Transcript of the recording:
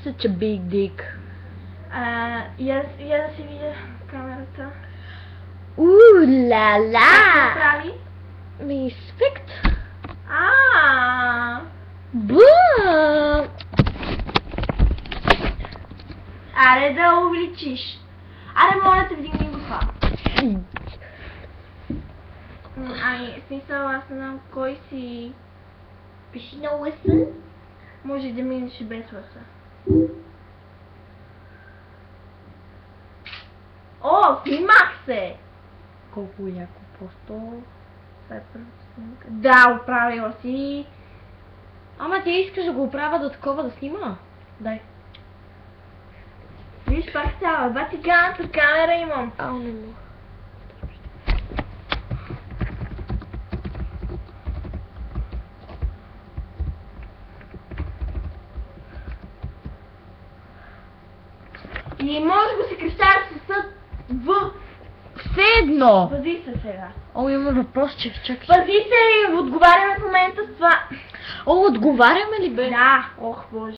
such a big dick. Я да си видя камерата. Ла-ла! Какво прави? Респект! Бу! Аре да увеличиш. Аре, моля те, вдигни го това. Ами, в смисъл, аз не знам кой си... Пиши на лъсън. Може да минеш и без лъса. О, снимах се! Колко яко просто. Това е първата снимка. Да, оправила си. Ама ти искаш да го оправя до такова да снима? Дай. Виж, пак става. Ватиканната камера имам. Ау, не мога. И може да го се крещаш със в. Все едно! Пази се сега. О, имаме въпрос, чакай. Пази се и отговаряме в момента с това. О, отговаряме ли бе? Да. Ох, боже.